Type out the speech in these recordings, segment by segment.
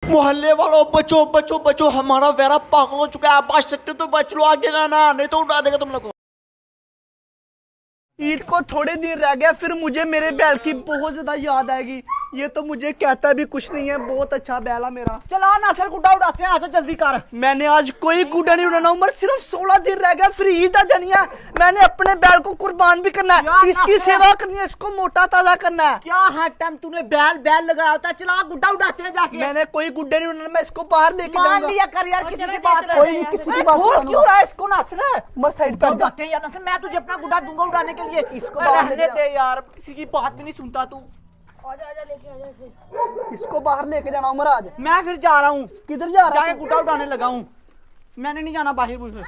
मोहल्ले वालों बचो बचो बचो, हमारा वेरा पागल हो चुका है। बच सकते तो बच लो, आगे ना ना, नहीं तो उड़ा देगा तुम लोग को। ईद को थोड़े दिन रह गया, फिर मुझे मेरे बैल की बहुत ज्यादा याद आएगी। ये तो मुझे कहता भी कुछ नहीं है, बहुत अच्छा बैल है मेरा। चला नासर गुड्डा उड़ाते हैं, आ तो जल्दी कर। मैंने आज कोई गुड्डा नहीं उड़ाना, उम्र सिर्फ 16 दिन रह गया, फिर ईद आ जानी है। मैंने अपने बैल को कुर्बान भी करना है, इसकी सेवा करनी है, इसको मोटा ताजा करना है। क्या हर टाइम तूने बैल बैल लगाया होता है? चला गुड्डा उड़ाते हैं जाके। मैंने कोई गुड्डा नहीं उड़ाना, मैं इसको बाहर लेके मान जाऊंगा। लिया कर यार, किसी की बात कोई नहीं, किसी की बात खोल क्यों रहा है इसको नासर? उम्र साइड पर उड़ाते हैं यार नासर, मैं तुझे अपना गुड्डा दूंगा उड़ाने के लिए। इसको बाहर रहने दे यार, किसी की बात भी नहीं सुनता तू। इसको बाहर लेके जाना उमर आज। मैं फिर जा रहा हूँ। किधर जा रहा जाके है? गुड्डा उड़ाने लगा हूँ। मैंने नहीं जाना बाहर बुहर।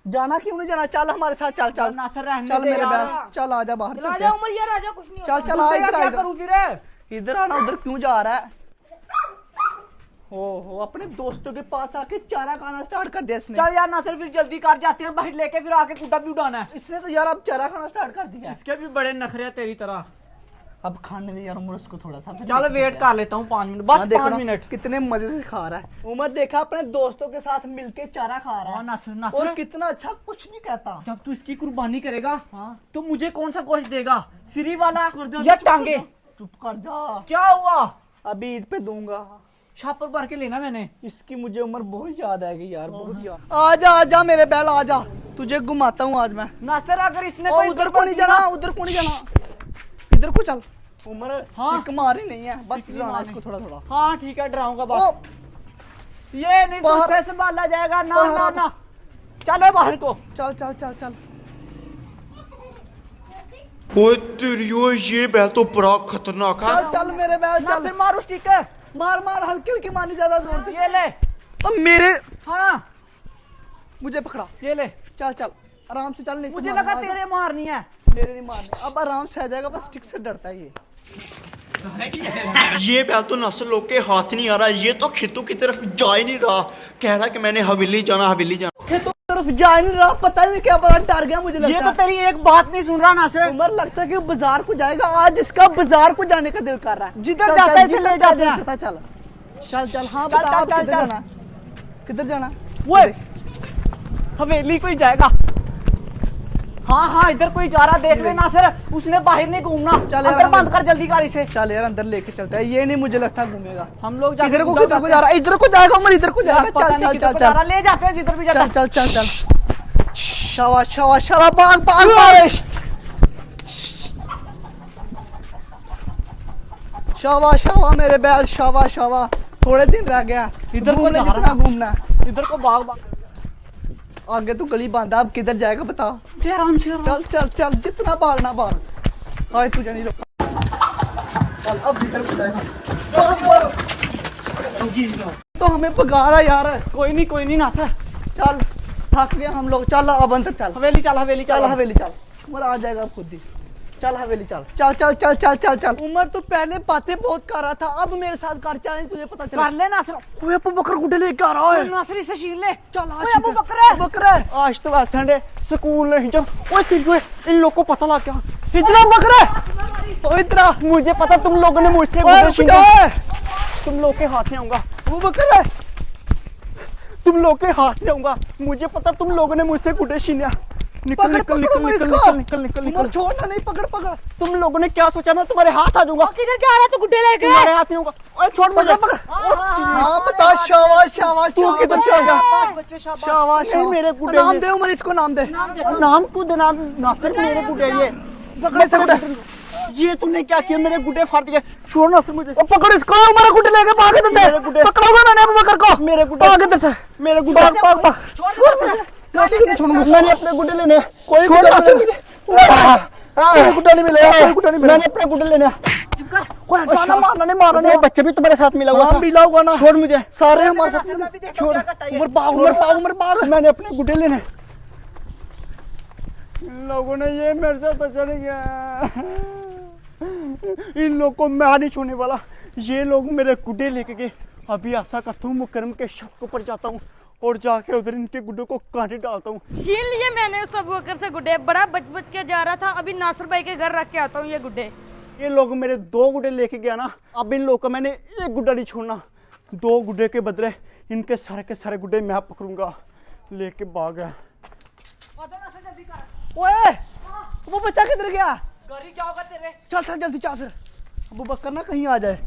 जाना क्यों नहीं जाना? चल हमारे साथ, चल चल नासर रहने चल दे मेरे यार। बैल, चल आजा बाहर चलते आजा हैं। उमर यार, आजा, कुछ नहीं चल चल आ दूसरे का इधर क्या आ करूँ फिर? इधर आना, उधर क्यों जा रहा है? ओहो, अपने दोस्तों के पास आके चारा खाना स्टार्ट कर दिया इसने। चल यार नासर, फिर जल्दी कर, जाते हैं बाहर लेके, फिर आके गुड्डा भी उड़ाना है। इसने तो यार अब चारा खाना स्टार्ट कर दिया है। इसके भी बड़े नखरे हैं तेरी तरह। अब खाने दे यार उमर उसको थोड़ा सा। चल वेट कर लेता हूँ 5 मिनट, बस 5 मिनट। कितने मजे से खा रहा है उमर, देखा अपने दोस्तों के साथ मिलके चारा खा रहा है। नासर और नासर, कितना अच्छा, कुछ नहीं कहता। जब तू इसकी कुर्बानी करेगा हाँ तो मुझे कौन सा गोश्त देगा? सिरी वाला जा, या चुप कर टांगे? जा, चुप कर जा। क्या हुआ? अभी ईद पे दूंगा। छापर भर के लेना मैंने। इसकी मुझे उम्र बहुत याद आएगी यार, बहुत याद। आजा आजा मेरे बैल, आजा, तुझे घुमाता हूँ आज मैं। नासर अगर इसने ओ, कोई उधर को नहीं जाना, उधर को नहीं जाना, इधर को चल। उम्र हाँ। किक मारी नहीं है, बस किक डराना मारी। इसको थोड़ा थोड़ा। हाँ ठीक है, डराऊंगा ओ, बस। ये नहीं बाहर- तुझसे संभाला जाएगा ना बाहर ना आ। ना। चलो बाहर को। चल चल चल चल। ओए तेरियो, ये बैल तो बड़ा खतरनाक है। चल चल मेरे बैल, चल। नासर मार उस टीके। मार मार, हल्की हल्की मारनी, ज्यादा जोर दे। ये ले। अब मेरे, हाँ मुझे पकड़ा। ये ले। चल चल आराम से चल, नहीं तो मुझे मारना लगा आएगा। तेरे मारनी है। मेरे नहीं मारने, अब आराम से आ जाएगा, बस स्टिक से डरता है ये। ये बैल तो नस्ल लोग के हाथ नहीं आ रहा, ये तो खेतों की तरफ जा ही नहीं रहा। कह रहा कि मैंने हवेली जाना, हवेली जाना। खेतों की तरफ जा नहीं रहा, पता नहीं क्या, पता डर गया मुझे लगता ये है। तो तेरी एक बात नहीं सुन रहा नासर। उमर लगता है कि बाजार को जाएगा आज, इसका बाजार को जाने का दिल कर रहा है। जिधर चल, जाता चल, है इसे जिधर ले जाते दिल हैं। करता है, चल चल चल। हाँ चल, बता, चल, अब चल, किधर चल। जाना? किधर जाना? वो हवेली को ही जाएगा। हाँ हाँ इधर कोई जा रहा, देख ले नासर, उसने बाहर नहीं घूमना। चल यार, अंदर बंद कर, जल्दी कर इसे। चल यार अंदर लेके चलता है, ये नहीं मुझे लगता घूमेगा। हम लोग जाके इधर को गुड्डा किधर को जा रहा है? इधर को जाएगा उमर, इधर को जाएगा। पता चल नहीं चल किधर चल को जा रहा, चल ले जाते हैं जिधर भी जाता चल है। चल चल चल। शाबाश शाबाश शाबाश, भाग भाग भाग। शाबाश शाबाश मेरे बैल, शाबाश शाबाश। थोड़े दिन रह गया, इधर को जा घूमने रहा जितना घूमना है। इधर को भाग भाग। आगे तो गली बंद है, अब किधर जाएगा बता। आराम से चल चल चल, जितना भागना भाग। हाय तुझे नहीं रोका। चल अब इधर को जाएगा। तो हमें भगा रहा यार। कोई नहीं नासर, चल थक गया हम लोग, चल अब अंदर चल। हवेली चल, हवेली चल चल। हवेली चल, उमर आ जाएगा खुद ही। चल हवेली चल, चल चल चल चल चल चल। उमर तो पहले बातें बहुत कर रहा था, अब मेरे साथ कर चाहे, तुझे पता चला। कर ले नासर। ओए अबू बकर गुड्डे लेके आ रहा है। नासर इसे छीन ले। चल ओए अबू बकर। बकर आज तो संडे, स्कूल नहीं जा। ओए तिरगुए, इन लोग को पता लग गया। इधर बकर, ओए इधर, मुझे पता तुम लोगों ने मुझसे गुड्डे छीने। तुम लोग के हाथ में आऊंगा। वो बकर, तुम लोग के हाथ में आऊंगा, मुझे पता तुम लोगों ने मुझसे गुड्डे छीने। निकल निकल निकल निकल निकल निकल निकल निकल, छोड़ना नहीं, पकड़ पकड़। तुम लोगों ने क्या सोचा मैं तुम्हारे हाथ आ जाऊंगा? किधर जा रहा है तू गुड्डे लेके? तुम्हारे हाथ नहीं होगा। ओए छोड़ मुझे, पकड़। हाँ बता, शाबाश शाबाश। तू किधर से आ गया? बच्चे शाबाश। शाबाश, नहीं मेरे गुड्डे। नाम दे उमर, इसको नाम दे। नाम को दे, नाम नासिर मेरे गुड्डे। ये ये तूने क्या किया? मेरे गुड्डे फाड़ दिए। छोड़ नासिर मुझे। पकड़ इसको, मेरे गुड्डे लेके भाग इधर से। पकड़ोगा मैंने अबू बकर को। मेरे गुड्डे भाग इधर से। मेरे गुड्डे भाग भाग। मैंने अपने गुड्डे लेने, कोई गुड्डा नहीं मिलेगा। मैंने अपने गुड्डे लेने। मारना बच्चे भी तुम्हारे साथ मिला हुआ था। मिला हुआ ना, छोड़ मुझे। सारे हमारे साथ। छोड़ उमर भाग, उमर भाग, उमर भाग। मैंने अपने गुड्डे लेने। इन लोगों ने ये मेरे साथ अच्छा नहीं किया। इन लोगों को मैं नहीं छोड़ने वाला। ये लोग मेरे गुड्डे लेके गए। अभी ऐसा करता हूँ, मुकरम के शक के ऊपर जाता हूँ और जाके उधर इनके गुड्डों को कांटे डालता हूँ। छीन लिए मैंने उस अबू बकर से गुड्डे, बड़ा बच बच के जा रहा था। अभी नासर भाई के घर रख के आता हूँ ये गुड्डे। ये लोग मेरे 2 गुड्डे लेके गया ना, अब इन लोगों का मैंने एक गुड्डा नहीं छोड़ना। 2 गुड्डे के बदले इनके सारे के सारे गुड्डे मैं पकड़ूंगा। लेके भाग गया। ओए वो बच्चा किधर गया? गरी क्या होगा तेरे? चल चल जल्दी चल फिर, अबू बकर ना कहीं आ जाए।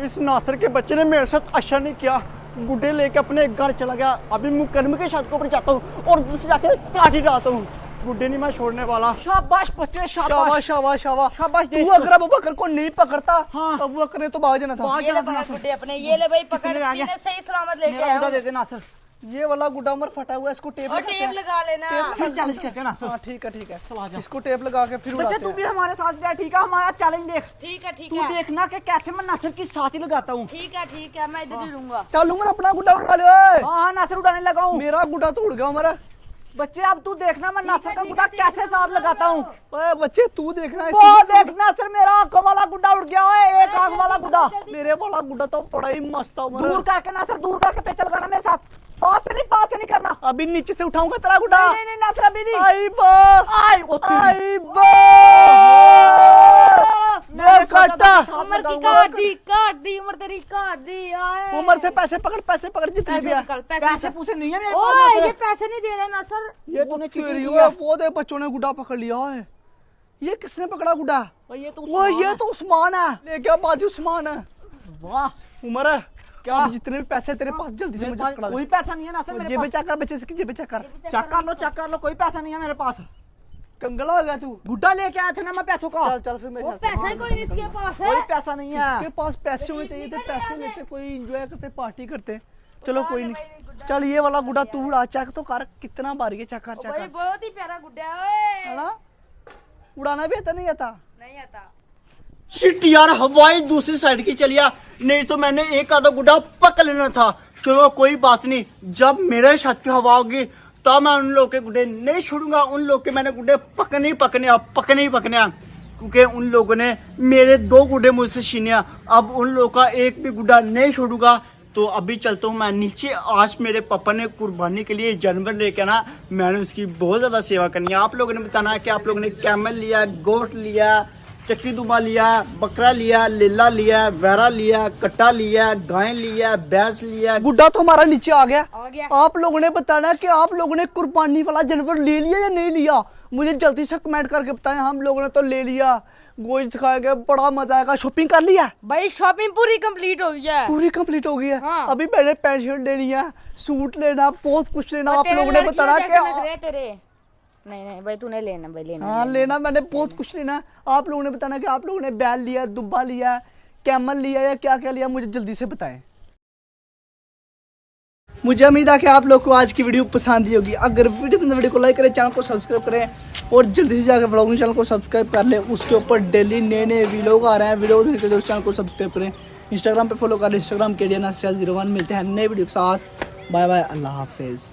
इस नासिर के बच्चे ने मेरे साथ अच्छा नहीं किया, गुड्डे लेके अपने घर चला गया। अभी मुकदमे के छत के ऊपर जाता हूँ और उधर से जाके काटी डालता हूँ। गुड्डे नहीं मैं छोड़ने वाला। शाबाश बच्चे, शाबाश शाबाश शाबाश शाबाश। तू अगर अबू बकर को नहीं पकड़ता हाँ। अबू बकर ने तो भाग जाना था। ये ले पकड़ गुड्डे अपने, ये ले भाई पकड़, कितने आ गए? तूने सही सलामत लेके मेरा आया गुड्डा हूँ। दे दे नासिर। ये वाला गुड्डा उमर फटा हुआ है, इसको टेप और लगाते टेप हैं। लगा लेना। फिर चैलेंज करते हैं नासिर। हाँ ठीक है चल आ जा। इसको टेप लगा के फिर बच्चे उड़ाते तू हैं। भी हमारे साथ जा, ठीक है? हमारा चैलेंज देख। ठीक है ठीक तू है देखना कि कैसे मैं नासिर की साथ ही लगाता हूँ। ठीक है, मैं इधर ही रहूंगा। चल उमर अपना गुड्डा उठा ले। हाँ नासिर उड़ाने लगा हूँ। मेरा गुड्डा तो उड़ गया उमर। बच्चे अब तू देखना मैं नासिर का गुड्डा कैसे साथ लगाता हूँ। ओए बच्चे तू देखना वो देख नासिर, मेरा आंखों वाला गुड्डा उड़ गया है। एक आंख वाला गुड्डा मेरे वाला गुड्डा तो बड़ा ही मस्त था उमर। दूर करके नासिर, दूर करके पे चल गाना मेरे साथ। पास से नहीं करना। अभी नीचे से उठाऊंगा तेरा गुड्डा। नहीं नहीं नासिर अभी नहीं। आई बा आई ओ तेरी। आई बा मैं काटा। उमर की काट दी उमर तेरी काट दी। आए उमर से पैसे पकड़ जितनी भी है। पैसे पूसे नहीं है मेरे ओए पास। ये पैसे नहीं दे रहे नासर। ये तूने तो cheating तेरी किया। है, वो दे बच्चों ने गुड्डा पकड़ लिया है। ये किसने पकड़ा गुड्डा? ये तो वो ये तो उस्मान है। ले क्या बाजू उस्मान है। वाह। उमर है क्या? अब जितने भी पैसे तेरे पास जल्दी से मेरे मुझे पास पकड़ा कोई दे। पैसा नहीं है नासिर मेरे जेबें पास। चेक कर बच्चे इसकी जेबें चेक कर। चेक कर लो, कोई पैसा नहीं है मेरे पास। कंगला हो गया तू। गुड्डा लेके आए थे ना मैं पैसों का। चल चल फिर मेरे वो साथ। पैसा कोई नहीं इसके पास कोई है। पैसा नहीं है। इसके पास पैसे होने चाहिए थे, पैसे लेते कोई एंजॉय करते पार्टी करते। चलो कोई नहीं। चल ये वाला गुड्डा तू उड़ा, चेक तो कर कितना बारी है, चेक कर चेक भाई कर। बहुत ही प्यारा गुड्डा है है ना? उड़ाना भी आता नहीं आता। नहीं आता। शिट यार, हवाई दूसरी साइड की चलिया, नहीं तो मैंने एक आधा गुड्डा पकड़ लेना था। चलो कोई बात नहीं, जब मेरे छत की हवा होगी तब मैं उन लोग के गुड्डे नहीं छोड़ूंगा। उन लोग के मैंने गुड्डे पकड़ने ही पकड़ने क्योंकि उन लोगों ने मेरे 2 गुड्डे मुझसे छीनिया। अब उन लोगों का एक भी गुड्डा नहीं छोड़ूंगा। तो अभी चलता हूँ मैं नीचे। आज मेरे पापा ने कुर्बानी के लिए जानवर लेके आना, मैंने उसकी बहुत ज़्यादा सेवा करनी है। आप लोगों ने बताना है कि आप लोगों ने कैमल लिया, गोट लिया, चक्की दुमा लिया, बकरा लिया, लेला लिया, वैरा लिया, कट्टा लिया, गाय लिया, भैंस लिया। गुड्डा तो हमारा नीचे आ गया। आ गया। आप लोगों ने बताना कि आप लोगों ने कुर्बानी वाला जानवर ले लिया या नहीं लिया। मुझे जल्दी से कमेंट करके बताएं। हम लोगों ने तो ले लिया, गोश्त खाया गया, बड़ा मजा आएगा। शॉपिंग कर लिया? भाई शॉपिंग पूरी कंप्लीट हो गई है। पूरी कंप्लीट हो गई है। हाँ। अभी मैंने पैंट शर्ट लेनी है, सूट लेना, बहुत कुछ लेना। आप तेरे लोगों ने लड़कियों बताना जैसे लग कि रहे हैं तेरे। नहीं भाई तूने लेना, भाई लेना। हाँ लेना, मैंने बहुत कुछ लेना। आप लोगों ने बताना कि आप लोगों ने बैल लिया, दुब्बा लिया, कैमल लिया या क्या क्या लिया, मुझे जल्दी से बताएं। मुझे उम्मीद है कि आप लोग को आज की वीडियो पसंद आई होगी। अगर वीडियो को लाइक करें, चैनल को सब्सक्राइब करें और जल्दी से जाकर व्लॉगिंग चैनल को सब्सक्राइब कर लें। उसके ऊपर डेली नए वीडियो आ रहे हैं। वीडियो देखने के लिए उस चैनल को सब्सक्राइब करें। इंस्टाग्राम पे फॉलो करें, इंस्टाग्राम के लिए 01 मिलते हैं नए वीडियो के साथ। बाय बाय, अल्लाह हाफिज़।